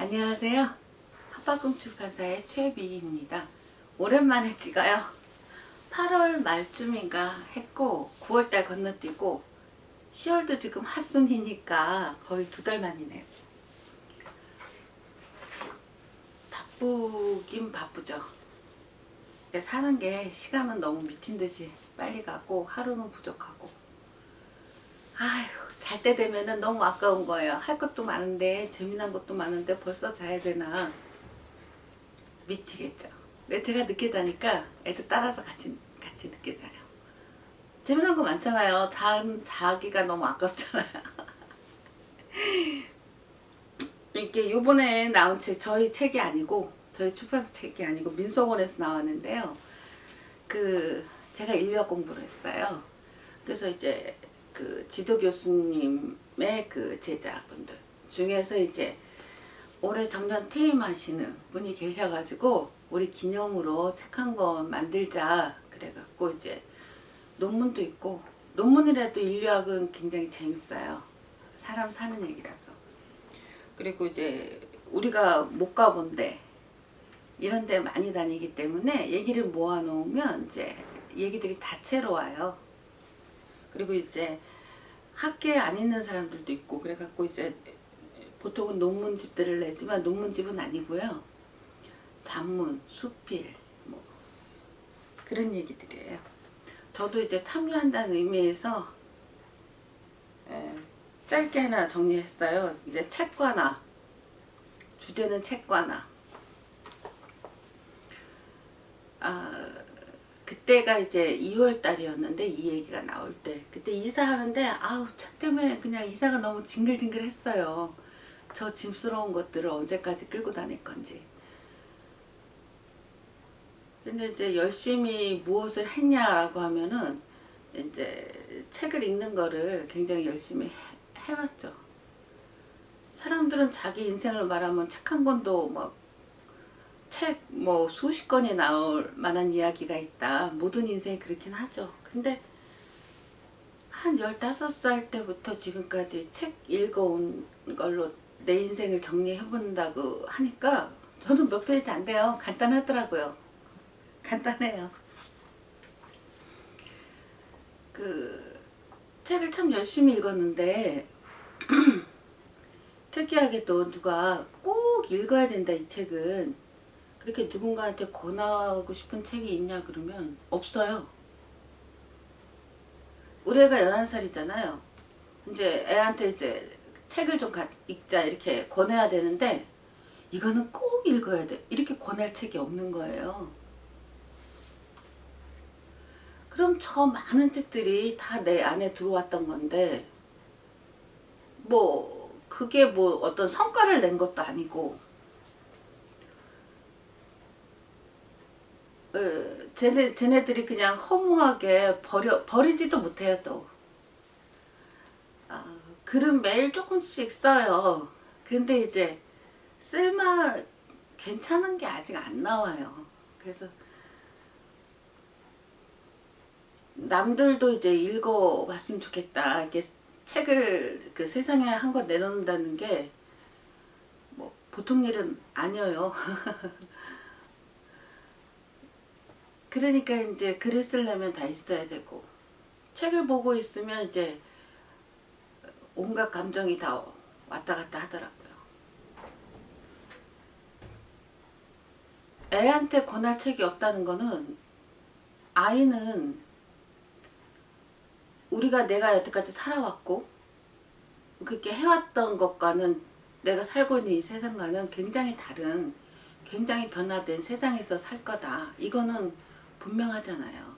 안녕하세요. 팟빵 출판사의 최미희입니다. 오랜만에 찍어요. 8월 말쯤인가 했고 9월달 건너뛰고 10월도 지금 하순이니까 거의 2달 만이네요. 바쁘긴 바쁘죠. 사는 게 시간은 너무 미친 듯이 빨리 가고 하루는 부족하고, 아휴, 잘 때 되면은 너무 아까운 거예요. 할 것도 많은데, 재미난 것도 많은데 벌써 자야 되나 미치겠죠. 왜 제가 늦게 자니까 애들 따라서 같이 늦게 자요. 재미난 거 많잖아요. 자기가 너무 아깝잖아요. 이게 요번에 나온 책, 저희 책이 아니고, 저희 출판사 책이 아니고 민속원에서 나왔는데요. 제가 인류학 공부를 했어요. 그래서 이제 지도 교수님의 제자분들 중에서 이제 올해 정년 퇴임하시는 분이 계셔가지고 우리 기념으로 책 한 권 만들자 그래갖고 이제 논문도 있고, 논문이라도 인류학은 굉장히 재밌어요. 사람 사는 얘기라서. 그리고 이제 우리가 못 가본 데 이런 데 많이 다니기 때문에 얘기를 모아놓으면 이제 얘기들이 다채로 와요. 그리고 이제 학계에 안 있는 사람들도 있고 그래갖고 이제 보통은 논문집들을 내지만 논문집은 아니고요. 잡문, 수필 뭐 그런 얘기들이에요. 저도 이제 참여한다는 의미에서 짧게 하나 정리했어요. 이제 책과나, 주제는 책과나. 그때가 이제 2월 달이었는데 이 얘기가 나올 때, 그때 이사하는데 아우 책 때문에 그냥 이사가 너무 징글징글했어요. 저 짐스러운 것들을 언제까지 끌고 다닐 건지. 근데 이제 열심히 무엇을 했냐라고 하면은 이제 책을 읽는 거를 굉장히 열심히 해왔죠. 사람들은 자기 인생을 말하면 책 한 권도 책 수십 권이 나올 만한 이야기가 있다. 모든 인생이 그렇긴 하죠. 근데 한 15살 때부터 지금까지 책 읽어온 걸로 내 인생을 정리해본다고 하니까 저는 몇 페이지 안 돼요. 간단하더라고요. 간단해요. 책을 참 열심히 읽었는데 특이하게도 누가 꼭 읽어야 된다 이 책은, 그렇게 누군가한테 권하고 싶은 책이 있냐 그러면 없어요. 우리 애가 11살이잖아요. 이제 애한테 이제 책을 좀 읽자 이렇게 권해야 되는데 이거는 꼭 읽어야 돼 이렇게 권할 책이 없는 거예요. 그럼 저 많은 책들이 다 내 안에 들어왔던 건데 그게 어떤 성과를 낸 것도 아니고, 쟤네들이 그냥 허무하게 버리지도 못해요. 또 글은 매일 조금씩 써요. 근데 이제 괜찮은 게 아직 안 나와요. 그래서 남들도 이제 읽어봤으면 좋겠다. 이렇게 책을 세상에 한 권 내놓는다는 게 보통 일은 아니에요. 그러니까 이제 글을 쓰려면 다 있어야 되고, 책을 보고 있으면 이제 온갖 감정이 다 왔다 갔다 하더라고요. 애한테 권할 책이 없다는 거는, 아이는 내가 여태까지 살아왔고 그렇게 해왔던 것과는, 내가 살고 있는 이 세상과는 굉장히 다른, 굉장히 변화된 세상에서 살 거다. 이거는 분명하잖아요.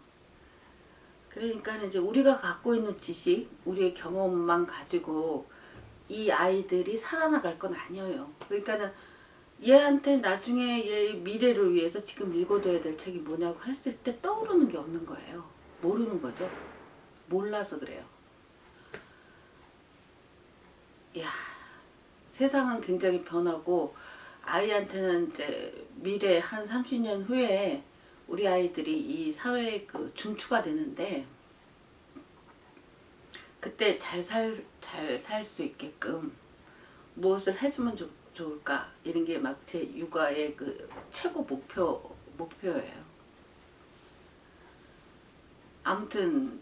그러니까 이제 우리가 갖고 있는 지식, 우리의 경험만 가지고 이 아이들이 살아나갈 건 아니에요. 그러니까는 얘한테 나중에 얘 미래를 위해서 지금 읽어둬야 될 책이 뭐냐고 했을 때 떠오르는 게 없는 거예요. 모르는 거죠. 몰라서 그래요. 이야, 세상은 굉장히 변하고, 아이한테는 이제 미래 한 30년 후에 우리 아이들이 이 사회의 중추가 되는데, 그때 잘 살 수 있게끔 무엇을 해주면 좋을까 이런 게 막 제 육아의 그 최고 목표예요. 아무튼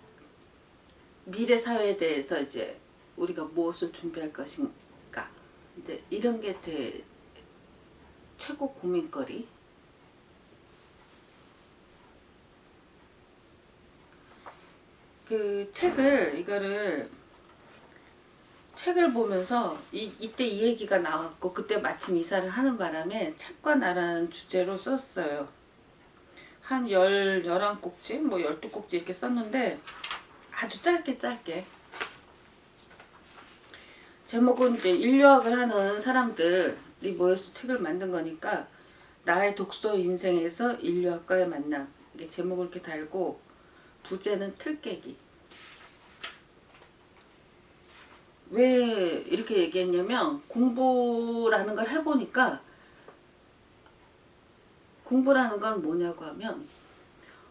미래 사회에 대해서 이제 우리가 무엇을 준비할 것인가 이제 이런 게 제 최고 고민거리. 그 책을 보면서 이때 이 얘기가 나왔고 그때 마침 이사를 하는 바람에 책과 나라는 주제로 썼어요. 한 11꼭지 뭐 12꼭지 이렇게 썼는데 아주 짧게 제목은 이제 인류학을 하는 사람들이 모여서 책을 만든 거니까 나의 독서 인생에서 인류학과의 만남 이게 제목을 이렇게 달고 부제는 틀깨기. 왜 이렇게 얘기했냐면 공부라는 걸 해보니까 공부라는 건 뭐냐고 하면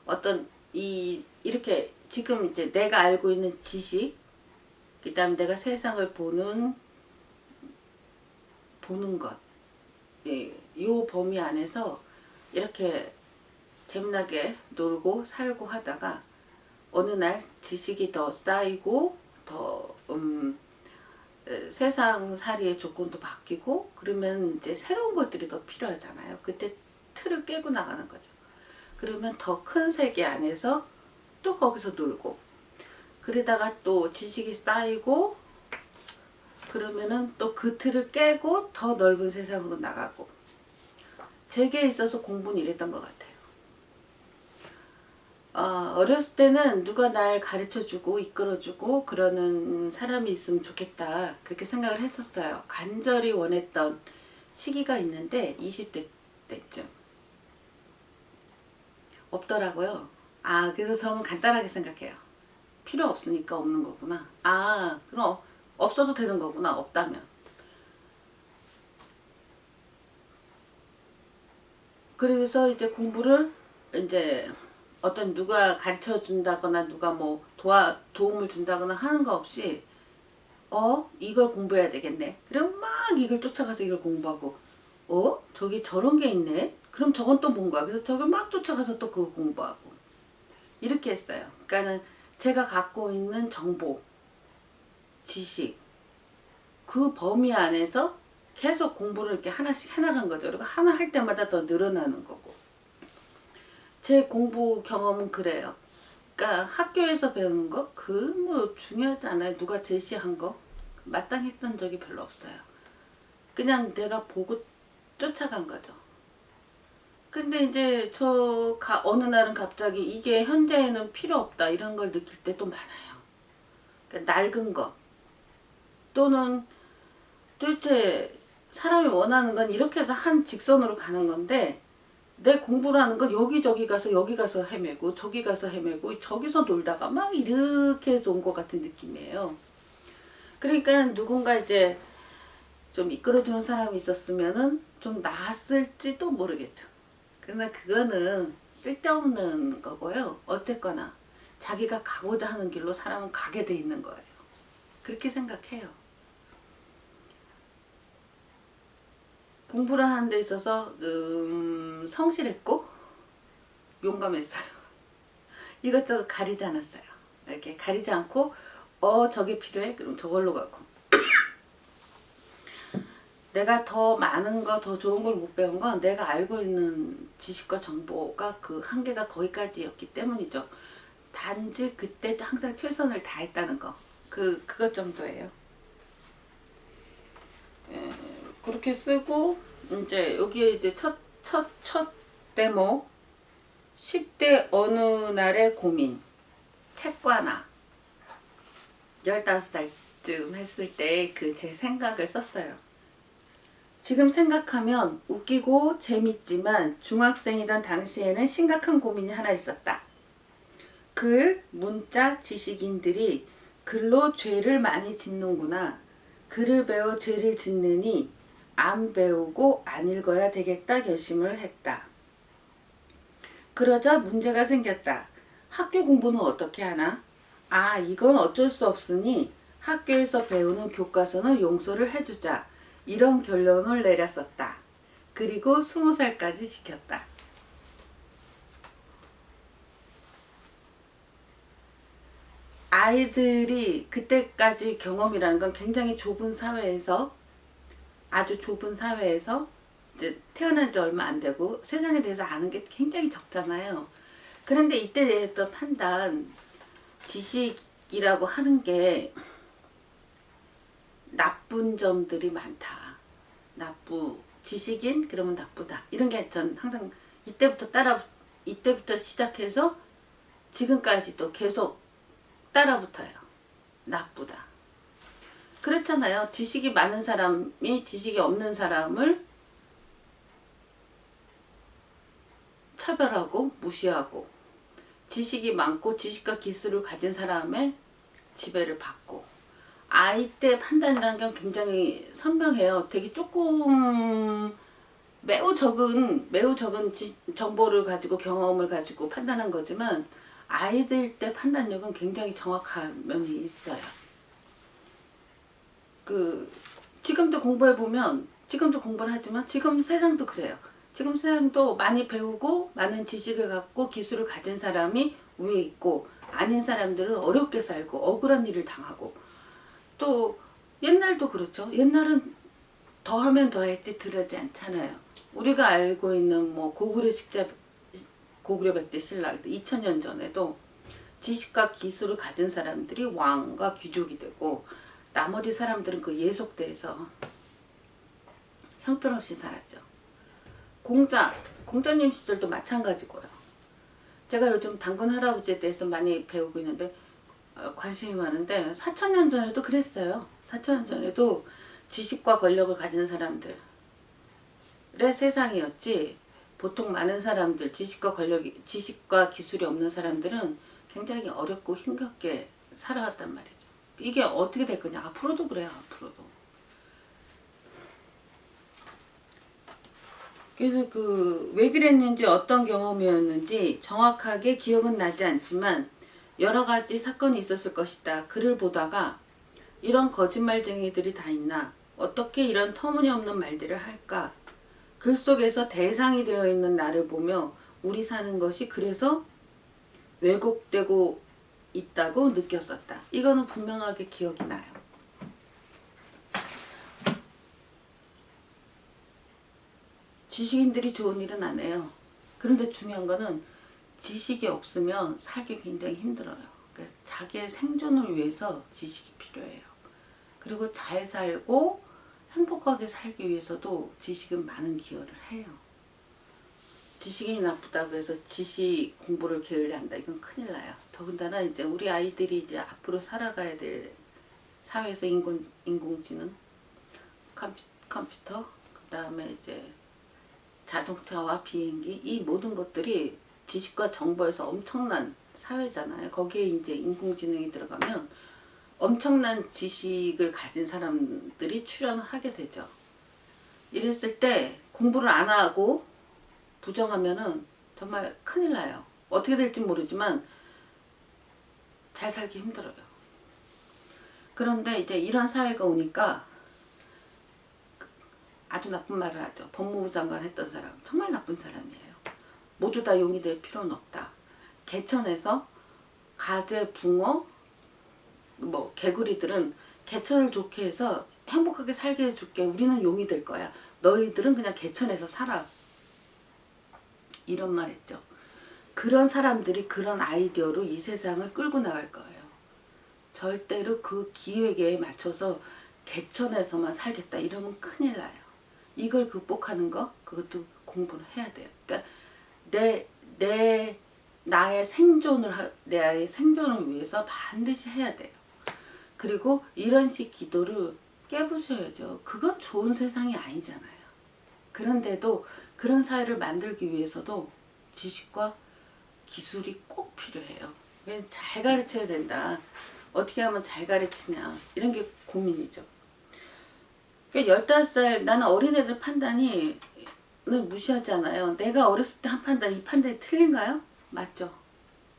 어떤 이렇게 지금 이제 내가 알고 있는 지식 그 다음 내가 세상을 보는 것 이 범위 안에서 이렇게 재미나게 놀고 살고 하다가 어느 날 지식이 더 쌓이고 더 세상 살이의 조건도 바뀌고 그러면 이제 새로운 것들이 더 필요하잖아요. 그때 틀을 깨고 나가는 거죠. 그러면 더 큰 세계 안에서 또 거기서 놀고 그러다가 또 지식이 쌓이고 그러면은 또 그 틀을 깨고 더 넓은 세상으로 나가고 제게 있어서 공부는 이랬던 것 같아요. 어렸을 때는 누가 날 가르쳐주고 이끌어주고 그러는 사람이 있으면 좋겠다 그렇게 생각을 했었어요. 간절히 원했던 시기가 있는데 20대 때쯤 없더라고요. 그래서 저는 간단하게 생각해요. 필요 없으니까 없는 거구나. 그럼 없어도 되는 거구나. 없다면. 그래서 이제 공부를 이제 어떤 누가 가르쳐 준다거나 누가 뭐 도움을 준다거나 하는 거 없이 이걸 공부해야 되겠네. 그럼 막 이걸 쫓아가서 이걸 공부하고 저기 저런 게 있네. 그럼 저건 또 뭔가. 그래서 저걸 막 쫓아가서 또 그거 공부하고 이렇게 했어요. 그러니까는 제가 갖고 있는 정보, 지식 그 범위 안에서 계속 공부를 이렇게 하나씩 해나간 거죠. 그리고 하나 할 때마다 더 늘어나는 거고. 제 공부 경험은 그래요. 그러니까 학교에서 배우는 거, 뭐 중요하지 않아요. 누가 제시한 거 마땅했던 적이 별로 없어요. 그냥 내가 보고 쫓아간 거죠. 근데 이제 어느 날은 갑자기 이게 현재에는 필요 없다 이런 걸 느낄 때도 많아요. 그러니까 낡은 것 또는 도대체 사람이 원하는 건 이렇게 해서 한 직선으로 가는 건데 내 공부라는 건 여기 가서 헤매고 저기 가서 헤매고 저기서 놀다가 막 이렇게 해서 온 것 같은 느낌이에요. 그러니까 누군가 이제 좀 이끌어주는 사람이 있었으면은 좀 나았을지도 모르겠죠. 그러나 그거는 쓸데없는 거고요. 어쨌거나 자기가 가고자 하는 길로 사람은 가게 돼 있는 거예요. 그렇게 생각해요. 공부를 하는 데 있어서 성실했고 용감했어요. 이것저것 가리지 않았어요. 이렇게 가리지 않고 저게 필요해? 그럼 저걸로 가고 내가 더 많은 거 더 좋은 걸 못 배운 건 내가 알고 있는 지식과 정보가 그 한계가 거기까지였기 때문이죠. 단지 그때 항상 최선을 다했다는 거 그것 정도예요. 그렇게 쓰고 이제 여기에 이제 첫 대목 10대 어느 날의 고민 책과 나 15살쯤 했을 때 그 제 생각을 썼어요. 지금 생각하면 웃기고 재밌지만 중학생이던 당시에는 심각한 고민이 하나 있었다. 문자 지식인들이 글로 죄를 많이 짓는구나. 글을 배워 죄를 짓느니 안 배우고 안 읽어야 되겠다 결심을 했다. 그러자 문제가 생겼다. 학교 공부는 어떻게 하나? 이건 어쩔 수 없으니 학교에서 배우는 교과서는 용서를 해주자. 이런 결론을 내렸었다. 그리고 20살까지 지켰다. 아이들이 그때까지 경험이라는 건 굉장히 좁은 사회에서, 아주 좁은 사회에서 이제 태어난 지 얼마 안 되고 세상에 대해서 아는 게 굉장히 적잖아요. 그런데 이때 내렸던 판단, 지식이라고 하는 게 나쁜 점들이 많다. 지식인 그러면 나쁘다. 이런 게 전 항상 이때부터 시작해서 지금까지도 계속 따라붙어요. 나쁘다. 그렇잖아요. 지식이 많은 사람이 지식이 없는 사람을 차별하고 무시하고, 지식이 많고 지식과 기술을 가진 사람의 지배를 받고. 아이 때 판단이라는 건 굉장히 선명해요. 되게 조금 매우 적은 정보를 가지고 경험을 가지고 판단한 거지만 아이들 때 판단력은 굉장히 정확한 면이 있어요. 지금도 공부해보면, 지금도 공부를 하지만 지금 세상도 그래요. 지금 세상도 많이 배우고 많은 지식을 갖고 기술을 가진 사람이 위에 있고, 아닌 사람들은 어렵게 살고 억울한 일을 당하고. 또 옛날도 그렇죠. 옛날은 더하면 더했지 덜하지 않잖아요. 우리가 알고 있는 뭐 고구려 백제 신라 2000년 전에도 지식과 기술을 가진 사람들이 왕과 귀족이 되고, 나머지 사람들은 그 예속대에서 형편없이 살았죠. 공자님 시절도 마찬가지고요. 제가 요즘 단군 할아버지에 대해서 많이 배우고 있는데 관심이 많은데 4000년 전에도 그랬어요. 4000년 전에도 지식과 권력을 가진 사람들의 세상이었지, 보통 많은 사람들, 지식과 기술이 없는 사람들은 굉장히 어렵고 힘겹게 살아왔단 말이죠. 이게 어떻게 될 거냐. 앞으로도 그래요. 앞으로도. 그래서 왜 그랬는지, 어떤 경험이었는지 정확하게 기억은 나지 않지만 여러 가지 사건이 있었을 것이다. 글을 보다가 이런 거짓말쟁이들이 다 있나? 어떻게 이런 터무니없는 말들을 할까? 글 속에서 대상이 되어 있는 나를 보며 우리 사는 것이 그래서 왜곡되고 있다고 느꼈었다. 이거는 분명하게 기억이 나요. 지식인들이 좋은 일은 안 해요. 그런데 중요한 거는 지식이 없으면 살기 굉장히 힘들어요. 그러니까 자기의 생존을 위해서 지식이 필요해요. 그리고 잘 살고 행복하게 살기 위해서도 지식은 많은 기여를 해요. 지식이 나쁘다고 해서 지식 공부를 게을리 한다. 이건 큰일 나요. 더군다나 이제 우리 아이들이 이제 앞으로 살아가야 될 사회에서 인공지능, 컴퓨터, 그 다음에 이제 자동차와 비행기, 이 모든 것들이 지식과 정보에서 엄청난 사회잖아요. 거기에 이제 인공지능이 들어가면 엄청난 지식을 가진 사람들이 출연하게 되죠. 이랬을 때 공부를 안 하고 부정하면은 정말 큰일 나요. 어떻게 될지 모르지만 잘 살기 힘들어요. 그런데 이제 이런 사회가 오니까 아주 나쁜 말을 하죠. 법무부 장관 했던 사람 정말 나쁜 사람이에요. 모두 다 용이 될 필요는 없다. 개천에서 가재, 붕어, 개구리들은 개천을 좋게 해서 행복하게 살게 해줄게. 우리는 용이 될 거야. 너희들은 그냥 개천에서 살아. 이런 말 했죠. 그런 사람들이 그런 아이디어로 이 세상을 끌고 나갈 거예요. 절대로 그 기획에 맞춰서 개천에서만 살겠다 이러면 큰일 나요. 이걸 극복하는 거, 그것도 공부를 해야 돼요. 그러니까 나의 생존을 위해서 반드시 해야 돼요. 그리고 이런 식 기도를 깨부셔야죠. 그건 좋은 세상이 아니잖아요. 그런데도 그런 사회를 만들기 위해서도 지식과 기술이 꼭 필요해요. 잘 가르쳐야 된다. 어떻게 하면 잘 가르치냐. 이런 게 고민이죠. 그러니까 15살, 나는 어린애들 판단이 무시하지 않아요. 내가 어렸을 때 한 판단, 이 판단이 틀린가요? 맞죠.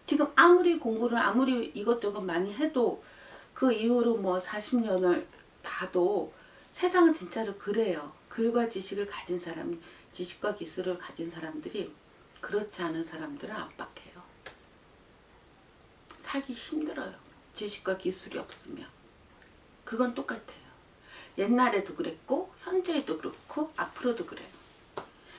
지금 아무리 공부를 아무리 이것저것 많이 해도 그 이후로 뭐 40년을 봐도 세상은 진짜로 그래요. 글과 지식을 가진 사람이, 지식과 기술을 가진 사람들이 그렇지 않은 사람들은 압박해요. 살기 힘들어요. 지식과 기술이 없으면. 그건 똑같아요. 옛날에도 그랬고 현재에도 그렇고 앞으로도 그래요.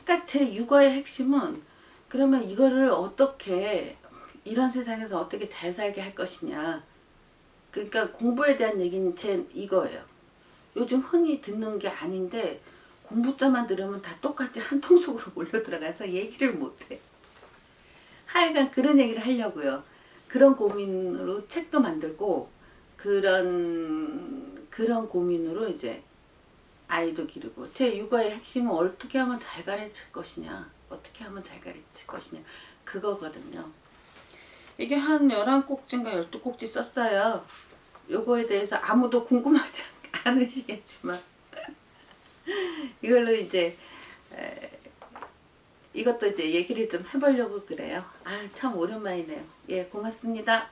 그러니까 제 육아의 핵심은 그러면 이거를 어떻게 이런 세상에서 어떻게 잘 살게 할 것이냐. 그러니까 공부에 대한 얘기는 제 이거예요. 요즘 흔히 듣는 게 아닌데 공부자만 들으면 다 똑같이 한 통 속으로 몰려 들어가서 얘기를 못해. 하여간 그런 얘기를 하려고요. 그런 고민으로 책도 만들고 그런 고민으로 이제 아이도 기르고 제 육아의 핵심은 어떻게 하면 잘 가르칠 것이냐, 어떻게 하면 잘 가르칠 것이냐 그거거든요. 이게 한 11꼭지인가 12꼭지 썼어요. 요거에 대해서 아무도 궁금하지 않으시겠지만 이걸로 이제 이것도 이제 얘기를 좀 해보려고 그래요. 아, 참 오랜만이네요. 예, 고맙습니다.